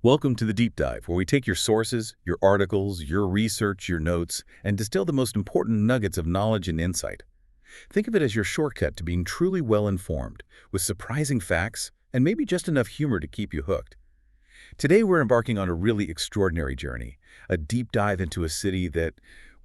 Welcome to the Deep Dive, where we take your sources, your articles, your research, your notes, and distill the most important nuggets of knowledge and insight. Think of it as your shortcut to being truly well-informed, with surprising facts and maybe just enough humor to keep you hooked. Today we're embarking on a really extraordinary journey, a deep dive into a city that,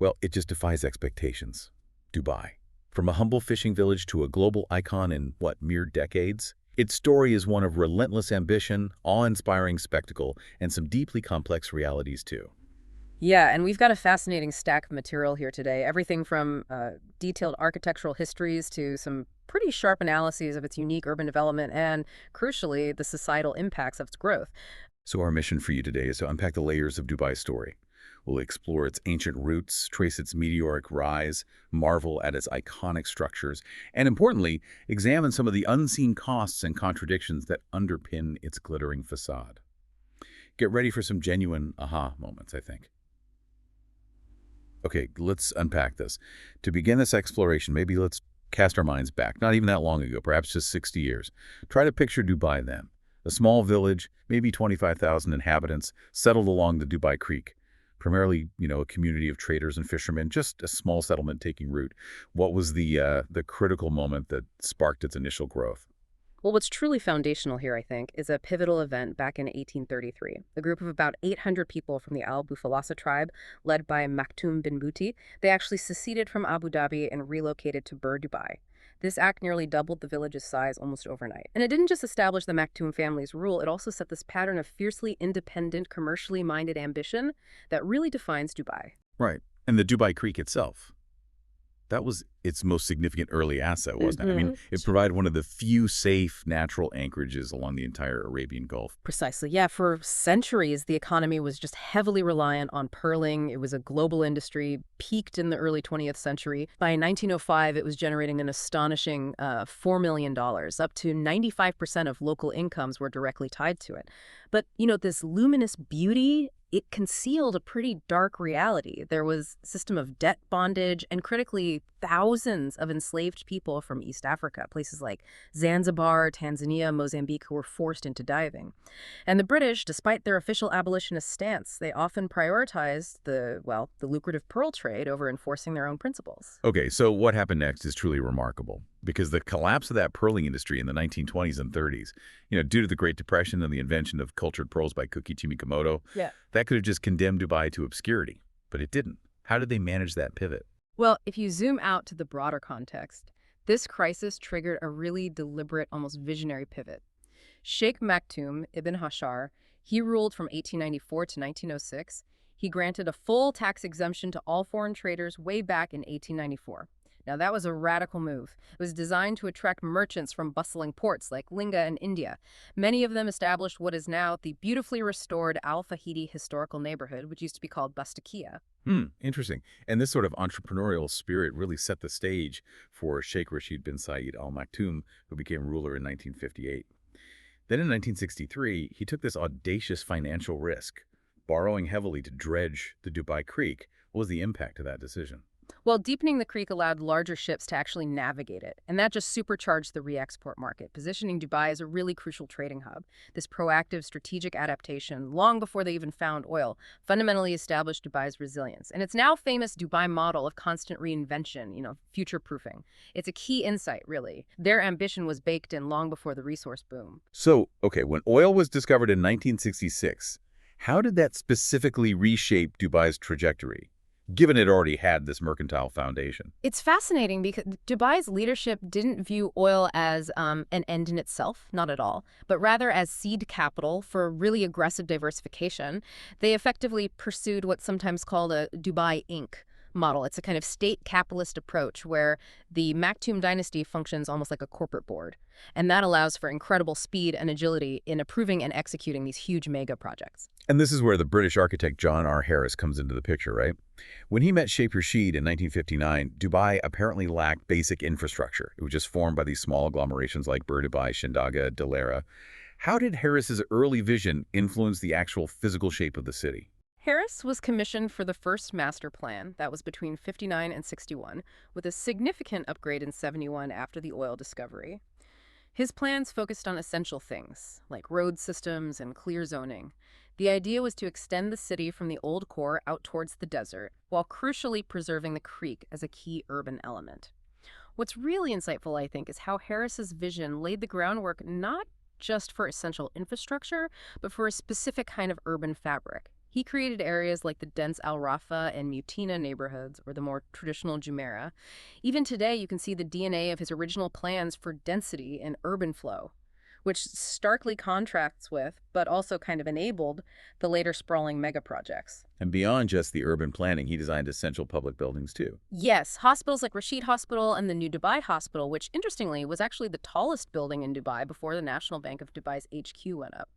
well, it just defies expectations. Dubai. From a humble fishing village to a global icon in, what, mere decades? Its story is one of relentless ambition, awe-inspiring spectacle, and some deeply complex realities, too. Yeah, and we've got a fascinating stack of material here today. Everything from detailed architectural histories to some pretty sharp analyses of its unique urban development and, crucially, the societal impacts of its growth. So our mission for you today is to unpack the layers of Dubai's story. We'll explore its ancient roots, trace its meteoric rise, marvel at its iconic structures, and importantly, examine some of the unseen costs and contradictions that underpin its glittering facade. Get ready for some genuine aha moments, I think. Okay, let's unpack this. To begin this exploration, maybe let's cast our minds back, not even that long ago, perhaps just 60 years. Try to picture Dubai then. A small village, maybe 25,000 inhabitants, settled along the Dubai Creek. Primarily, a community of traders and fishermen, just a small settlement taking root. What was the critical moment that sparked its initial growth? Well, what's truly foundational here, I think, is a pivotal event back in 1833. A group of about 800 people from the Al Bufalasa tribe, led by Maktoum bin Buti, they actually seceded from Abu Dhabi and relocated to Bur Dubai. This act nearly doubled the village's size almost overnight. And it didn't just establish the Maktoum family's rule, it also set this pattern of fiercely independent, commercially minded ambition that really defines Dubai. Right. And the Dubai Creek itself. That was its most significant early asset, wasn't it? I mean, it provided one of the few safe, natural anchorages along the entire Arabian Gulf. Precisely. Yeah, for centuries, the economy was just heavily reliant on pearling. It was a global industry, peaked in the early 20th century. By 1905, it was generating an astonishing $4 million. Up to 95% of local incomes were directly tied to it. But, this luminous beauty, it concealed a pretty dark reality. There was a system of debt bondage and, critically, thousands of enslaved people from East Africa, places like Zanzibar, Tanzania, Mozambique, who were forced into diving. And the British, despite their official abolitionist stance, they often prioritized the lucrative pearl trade over enforcing their own principles. Okay, so what happened next is truly remarkable because the collapse of that pearling industry in the 1920s and 30s, due to the Great Depression and the invention of cultured pearls by Kuki Chimikamoto, Yeah. that could have just condemned Dubai to obscurity, but it didn't. How did they manage that pivot? Well, if you zoom out to the broader context, this crisis triggered a really deliberate, almost visionary pivot. Sheikh Maktoum ibn Hashar, he ruled from 1894 to 1906. He granted a full tax exemption to all foreign traders way back in 1894. Now, that was a radical move. It was designed to attract merchants from bustling ports like Linga in India. Many of them established what is now the beautifully restored Al Fahidi historical neighborhood, which used to be called Bastakia. Interesting. And this sort of entrepreneurial spirit really set the stage for Sheikh Rashid bin Saeed Al Maktoum, who became ruler in 1958. Then in 1963, he took this audacious financial risk, borrowing heavily to dredge the Dubai Creek. What was the impact of that decision? Well, deepening the creek allowed larger ships to actually navigate it, and that just supercharged the re-export market, positioning Dubai as a really crucial trading hub. This proactive, strategic adaptation, long before they even found oil, fundamentally established Dubai's resilience. And it's now famous Dubai model of constant reinvention, future-proofing. It's a key insight, really. Their ambition was baked in long before the resource boom. So, okay, when oil was discovered in 1966, how did that specifically reshape Dubai's trajectory, given it already had this mercantile foundation? It's fascinating because Dubai's leadership didn't view oil as an end in itself, not at all, but rather as seed capital for really aggressive diversification. They effectively pursued what's sometimes called a Dubai Inc. model. It's a kind of state capitalist approach where the Maktoum dynasty functions almost like a corporate board. And that allows for incredible speed and agility in approving and executing these huge mega projects. And this is where the British architect John R. Harris comes into the picture, right? When he met Sheikh Rashid in 1959, Dubai apparently lacked basic infrastructure. It was just formed by these small agglomerations like Bur Dubai, Shindaga, Dalera. How did Harris's early vision influence the actual physical shape of the city? Harris was commissioned for the first master plan, that was between 59 and 61, with a significant upgrade in 71 after the oil discovery. His plans focused on essential things, like road systems and clear zoning. The idea was to extend the city from the old core out towards the desert, while crucially preserving the creek as a key urban element. What's really insightful, I think, is how Harris's vision laid the groundwork not just for essential infrastructure, but for a specific kind of urban fabric. He created areas like the dense Al Rafa and Mutina neighborhoods, or the more traditional Jumeirah. Even today, you can see the DNA of his original plans for density and urban flow, which starkly contrasts with, but also kind of enabled, the later sprawling mega projects. And beyond just the urban planning, he designed essential public buildings too. Yes, hospitals like Rashid Hospital and the New Dubai Hospital, which interestingly was actually the tallest building in Dubai before the National Bank of Dubai's HQ went up.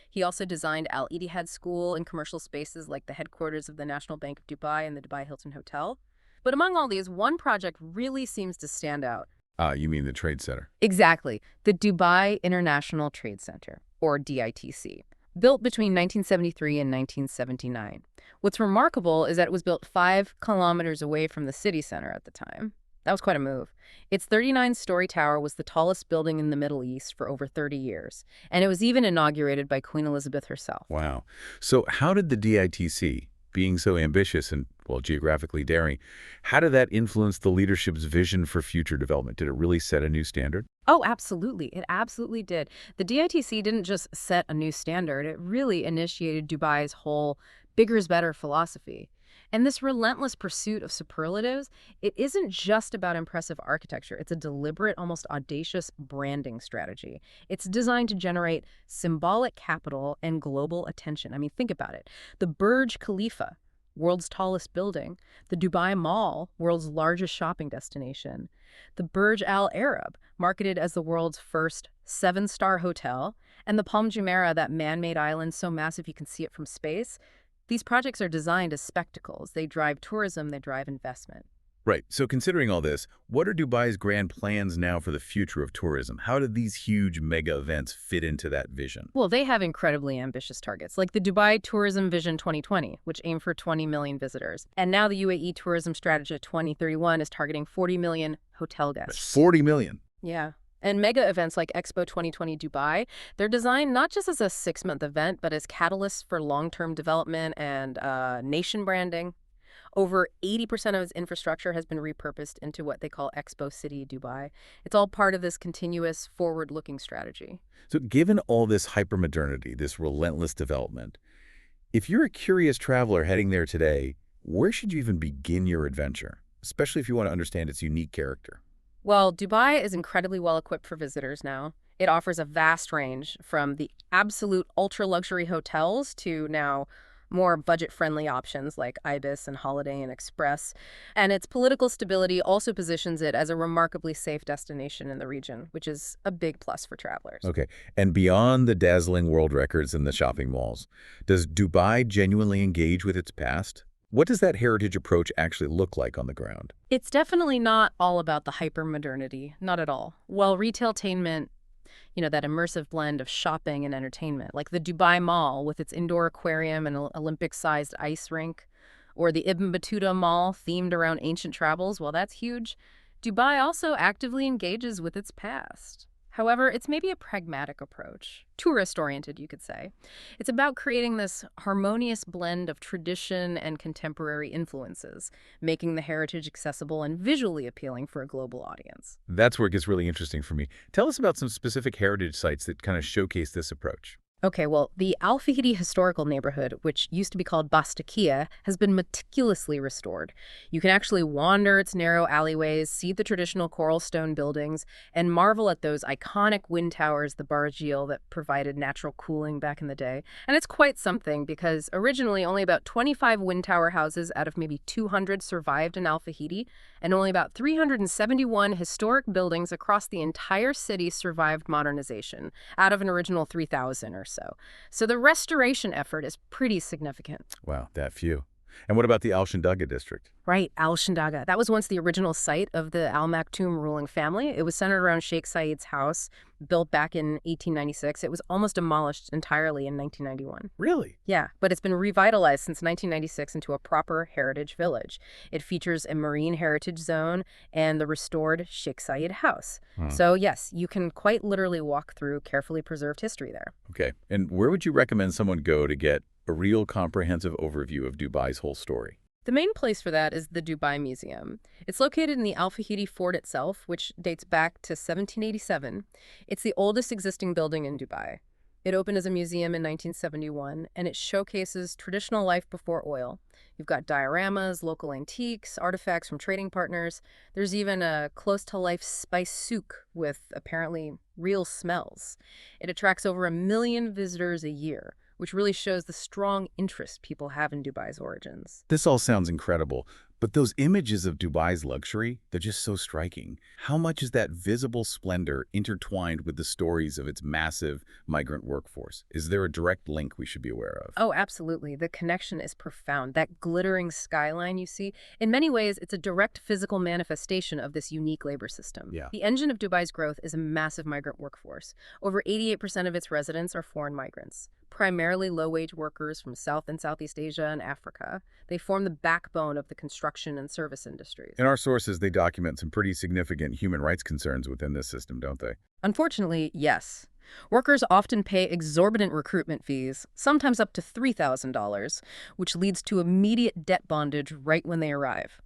He also designed Al Ittihad School and commercial spaces like the headquarters of the National Bank of Dubai and the Dubai Hilton Hotel. But among all these, one project really seems to stand out. You mean the Trade Center? Exactly, the Dubai International Trade Center, or DITC, built between 1973 and 1979. What's remarkable is that it was built 5 kilometers away from the city center at the time. That was quite a move. Its 39-story tower was the tallest building in the Middle East for over 30 years, and it was even inaugurated by Queen Elizabeth herself. Wow. So how did the DITC, being so ambitious and, well, geographically daring, how did that influence the leadership's vision for future development? Did it really set a new standard? Oh, absolutely. It absolutely did. The DITC didn't just set a new standard, it really initiated Dubai's whole bigger is better philosophy. And this relentless pursuit of superlatives, it isn't just about impressive architecture. It's a deliberate, almost audacious branding strategy. It's designed to generate symbolic capital and global attention. I mean, think about it. The Burj Khalifa, world's tallest building, the Dubai Mall, world's largest shopping destination, the Burj Al Arab, marketed as the world's first 7-star hotel, and the Palm Jumeirah, that man-made island so massive you can see it from space. These projects are designed as spectacles. They drive tourism, they drive investment. Right. So considering all this, what are Dubai's grand plans now for the future of tourism? How do these huge mega events fit into that vision? Well, they have incredibly ambitious targets, like the Dubai Tourism Vision 2020, which aimed for 20 million visitors. And now the UAE Tourism Strategy 2031 is targeting 40 million hotel guests. 40 million. Yeah. And mega events like Expo 2020 Dubai, they're designed not just as a 6-month event, but as catalysts for long-term development and nation branding. Over 80% of its infrastructure has been repurposed into what they call Expo City Dubai. It's all part of this continuous forward-looking strategy. So given all this hypermodernity, this relentless development, if you're a curious traveler heading there today, where should you even begin your adventure, especially if you want to understand its unique character? Well, Dubai is incredibly well equipped for visitors now. It offers a vast range from the absolute ultra-luxury hotels to now more budget-friendly options like Ibis and Holiday Inn Express. And its political stability also positions it as a remarkably safe destination in the region, which is a big plus for travelers. Okay. And beyond the dazzling world records and the shopping malls, does Dubai genuinely engage with its past? What does that heritage approach actually look like on the ground? It's definitely not all about the hyper-modernity, not at all. While retailtainment, that immersive blend of shopping and entertainment, like the Dubai Mall with its indoor aquarium and Olympic-sized ice rink, or the Ibn Battuta Mall themed around ancient travels, well, that's huge. Dubai also actively engages with its past. However, it's maybe a pragmatic approach, tourist-oriented, you could say. It's about creating this harmonious blend of tradition and contemporary influences, making the heritage accessible and visually appealing for a global audience. That's where it gets really interesting for me. Tell us about some specific heritage sites that kind of showcase this approach. Okay, well, the Al Fahidi historical neighborhood, which used to be called Bastakia, has been meticulously restored. You can actually wander its narrow alleyways, see the traditional coral stone buildings, and marvel at those iconic wind towers, the barajil, that provided natural cooling back in the day. And it's quite something because originally only about 25 wind tower houses out of maybe 200 survived in Al Fahidi, and only about 371 historic buildings across the entire city survived modernization, out of an original 3,000 or so. So the restoration effort is pretty significant. Wow, that few. And what about the Al Shandaga district? Right, Al-Shandaga. That was once the original site of the Al Maktoum ruling family. It was centered around Sheikh Said's house, built back in 1896. It was almost demolished entirely in 1991. Really? Yeah, but it's been revitalized since 1996 into a proper heritage village. It features a marine heritage zone and the restored Sheikh Said house. Huh. So yes, you can quite literally walk through carefully preserved history there. Okay. And where would you recommend someone go to get a real comprehensive overview of Dubai's whole story? The main place for that is the Dubai Museum. It's located in the Al Fahidi Fort itself, which dates back to 1787. It's the oldest existing building in Dubai. It opened as a museum in 1971, and it showcases traditional life before oil. You've got dioramas, local antiques, artifacts from trading partners. There's even a close-to-life spice souk with apparently real smells. It attracts over 1 million visitors a year, which really shows the strong interest people have in Dubai's origins. This all sounds incredible, but those images of Dubai's luxury, they're just so striking. How much is that visible splendor intertwined with the stories of its massive migrant workforce? Is there a direct link we should be aware of? Oh, absolutely. The connection is profound. That glittering skyline you see, in many ways, it's a direct physical manifestation of this unique labor system. Yeah. The engine of Dubai's growth is a massive migrant workforce. Over 88% of its residents are foreign migrants, primarily low-wage workers from South and Southeast Asia and Africa. They form the backbone of the construction and service industries. In our sources, they document some pretty significant human rights concerns within this system, don't they? Unfortunately, yes. Workers often pay exorbitant recruitment fees, sometimes up to $3,000, which leads to immediate debt bondage right when they arrive.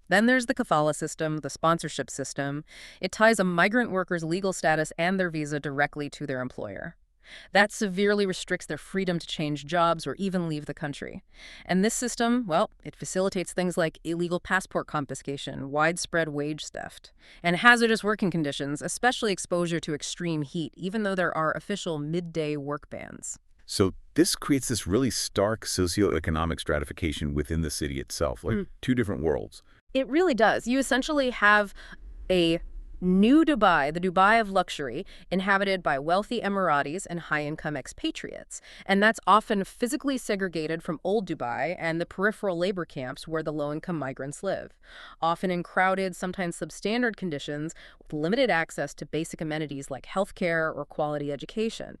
Then there's the kafala system, the sponsorship system. It ties a migrant worker's legal status and their visa directly to their employer. That severely restricts their freedom to change jobs or even leave the country. And this system, well, it facilitates things like illegal passport confiscation, widespread wage theft, and hazardous working conditions, especially exposure to extreme heat, even though there are official midday work bans. So this creates this really stark socioeconomic stratification within the city itself, like two different worlds. It really does. You essentially have a new Dubai, the Dubai of luxury, inhabited by wealthy Emiratis and high-income expatriates. And that's often physically segregated from old Dubai and the peripheral labor camps where the low-income migrants live, often in crowded, sometimes substandard conditions with limited access to basic amenities like healthcare or quality education.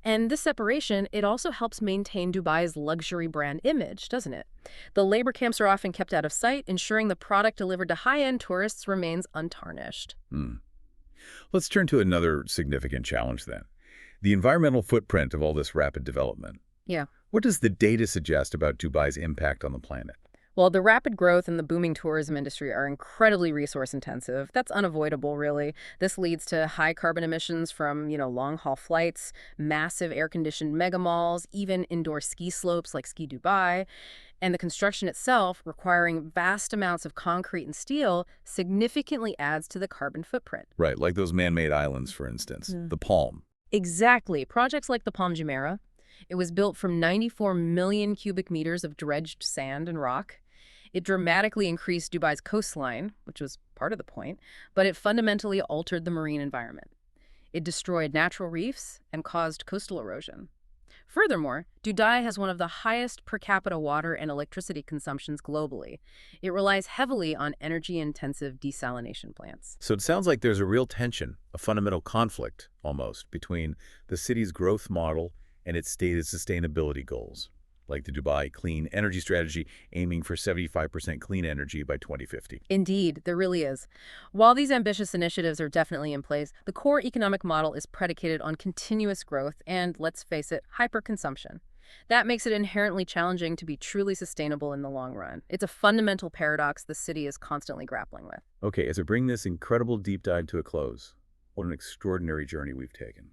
And this separation, it also helps maintain Dubai's luxury brand image, doesn't it? The labor camps are often kept out of sight, ensuring the product delivered to high-end tourists remains untarnished. Let's turn to another significant challenge then. The environmental footprint of all this rapid development. Yeah. What does the data suggest about Dubai's impact on the planet? Well, the rapid growth and the booming tourism industry are incredibly resource intensive. That's unavoidable, really. This leads to high carbon emissions from, long-haul flights, massive air-conditioned mega malls, even indoor ski slopes like Ski Dubai. And the construction itself, requiring vast amounts of concrete and steel, significantly adds to the carbon footprint. Right, like those man-made islands, for instance, the Palm. Exactly. Projects like the Palm Jumeirah. It was built from 94 million cubic meters of dredged sand and rock. It dramatically increased Dubai's coastline, which was part of the point, but it fundamentally altered the marine environment. It destroyed natural reefs and caused coastal erosion. Furthermore, Dubai has one of the highest per capita water and electricity consumptions globally. It relies heavily on energy-intensive desalination plants. So it sounds like there's a real tension, a fundamental conflict, almost, between the city's growth model and its stated sustainability goals, like the Dubai Clean Energy Strategy aiming for 75% clean energy by 2050. Indeed, there really is. While these ambitious initiatives are definitely in place, the core economic model is predicated on continuous growth and, let's face it, hyperconsumption. That makes it inherently challenging to be truly sustainable in the long run. It's a fundamental paradox the city is constantly grappling with. Okay, as I bring this incredible deep dive to a close, what an extraordinary journey we've taken.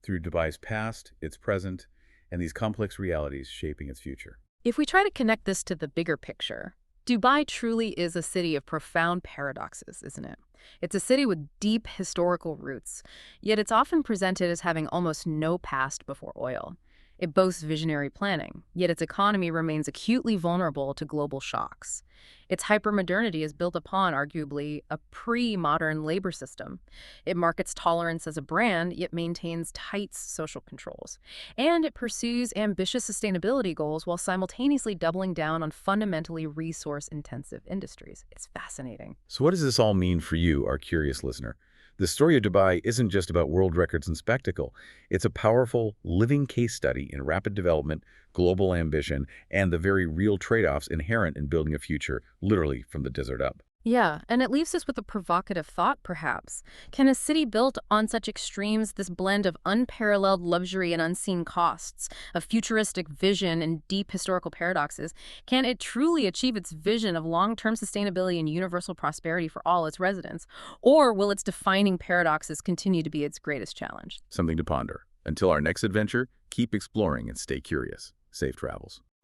Through Dubai's past, its present, and these complex realities shaping its future. If we try to connect this to the bigger picture, Dubai truly is a city of profound paradoxes, isn't it? It's a city with deep historical roots, yet it's often presented as having almost no past before oil. It boasts visionary planning, yet its economy remains acutely vulnerable to global shocks. Its hypermodernity is built upon, arguably, a pre-modern labor system. It markets tolerance as a brand, yet maintains tight social controls. And it pursues ambitious sustainability goals while simultaneously doubling down on fundamentally resource-intensive industries. It's fascinating. So what does this all mean for you, our curious listener? The story of Dubai isn't just about world records and spectacle. It's a powerful, living case study in rapid development, global ambition, and the very real trade-offs inherent in building a future, literally from the desert up. Yeah, and it leaves us with a provocative thought, perhaps. Can a city built on such extremes, this blend of unparalleled luxury and unseen costs, a futuristic vision and deep historical paradoxes, can it truly achieve its vision of long-term sustainability and universal prosperity for all its residents? Or will its defining paradoxes continue to be its greatest challenge? Something to ponder. Until our next adventure, keep exploring and stay curious. Safe travels.